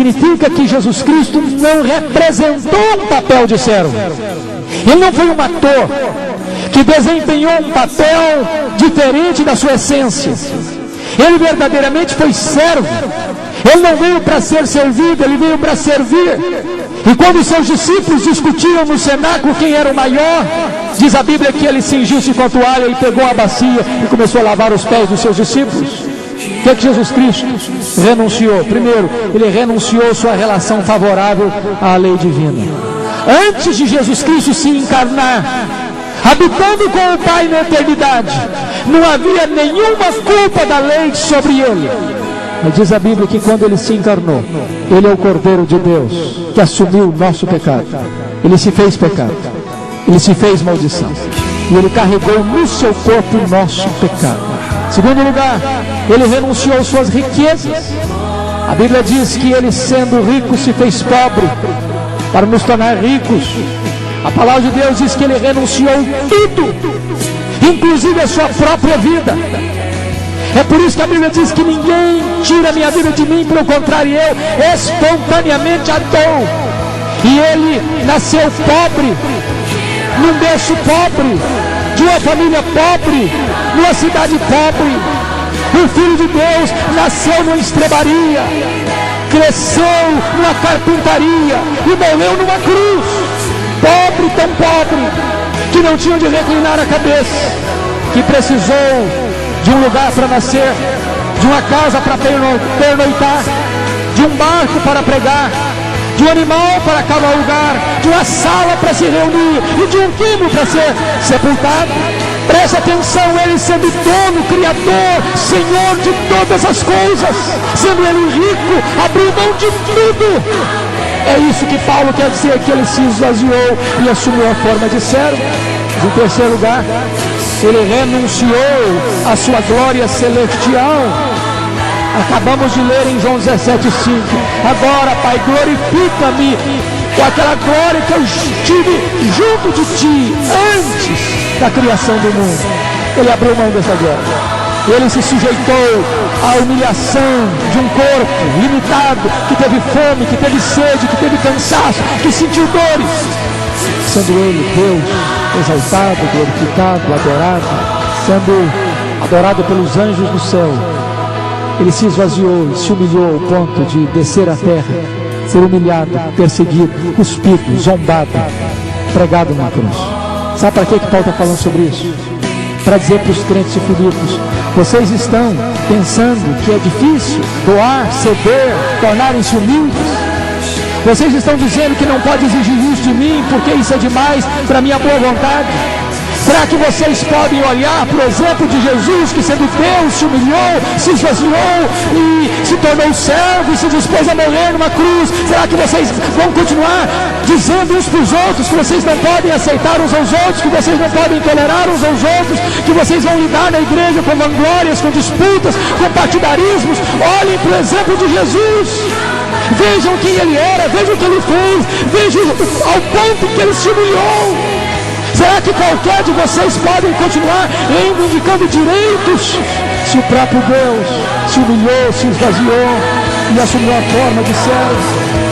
significa que Jesus Cristo não representou um papel de servo. Ele não foi um ator que desempenhou um papel diferente da sua essência. Ele verdadeiramente foi servo. Ele não veio para ser servido, ele veio para servir. E quando seus discípulos discutiram no cenáculo quem era o maior, diz a Bíblia que ele cingiu-se com a toalha e pegou a bacia e começou a lavar os pés dos seus discípulos. O que é que Jesus Cristo renunciou? Primeiro, ele renunciou sua relação favorável à lei divina. Antes de Jesus Cristo se encarnar, habitando com o Pai na eternidade, não havia nenhuma culpa da lei sobre ele. Mas diz a Bíblia que quando ele se encarnou, ele é o Cordeiro de Deus que assumiu o nosso pecado. Ele se fez pecado, ele se fez maldição, e ele carregou no seu corpo o nosso pecado. Segundo lugar, ele renunciou suas riquezas. A Bíblia diz que ele, sendo rico, se fez pobre para nos tornar ricos. A palavra de Deus diz que ele renunciou tudo, inclusive a sua própria vida. É por isso que a Bíblia diz que ninguém tira a minha vida de mim, pelo contrário, eu espontaneamente a dou. E ele nasceu pobre, num berço pobre, de uma família pobre, numa cidade pobre. O Filho de Deus nasceu numa estrebaria, cresceu numa carpintaria e morreu numa cruz. Pobre, tão pobre, que não tinha onde reclinar a cabeça, que precisou de um lugar para nascer, de uma casa para pernoitar, de um barco para pregar, de um animal para cavalgar, de uma sala para se reunir e de um túmulo para ser sepultado. Preste atenção, ele sendo dono, criador, senhor de todas as coisas, sendo ele rico, abriu mão de tudo. É isso que Paulo quer dizer, que ele se esvaziou e assumiu a forma de servo. Em terceiro lugar, ele renunciou à sua glória celestial. Acabamos de ler em João 17,5. Agora, Pai, glorifica-me com aquela glória que eu tive junto de ti antes da criação do mundo. Ele abriu mão dessa glória. Ele se sujeitou à humilhação de um corpo limitado, que teve fome, que teve sede, que teve cansaço, que sentiu dores. Sendo ele Deus, exaltado, glorificado, adorado, sendo adorado pelos anjos do céu, ele se esvaziou, se humilhou ao ponto de descer à terra, ser humilhado, perseguido, cuspido, zombado, pregado na cruz. Sabe para que Paulo está falando sobre isso? Para dizer para os crentes de Filipos: vocês estão pensando que é difícil doar, ceder, tornarem-se humildes? Vocês estão dizendo que não pode exigir isso de mim, porque isso é demais para a minha boa vontade? Será que vocês podem olhar para o exemplo de Jesus, que sendo Deus se humilhou, se esvaziou e se tornou servo e se dispôs a morrer numa cruz? Será que vocês vão continuar dizendo uns para os outros que vocês não podem aceitar uns aos outros, que vocês não podem tolerar uns aos outros, que vocês vão lidar na igreja com vanglórias, com disputas, com partidarismos? Olhem para o exemplo de Jesus. Vejam quem ele era, vejam o que ele fez, vejam ao ponto que ele se humilhou. Será que qualquer de vocês podem continuar reivindicando direitos, se o próprio Deus se humilhou, se esvaziou e assumiu a forma de servo?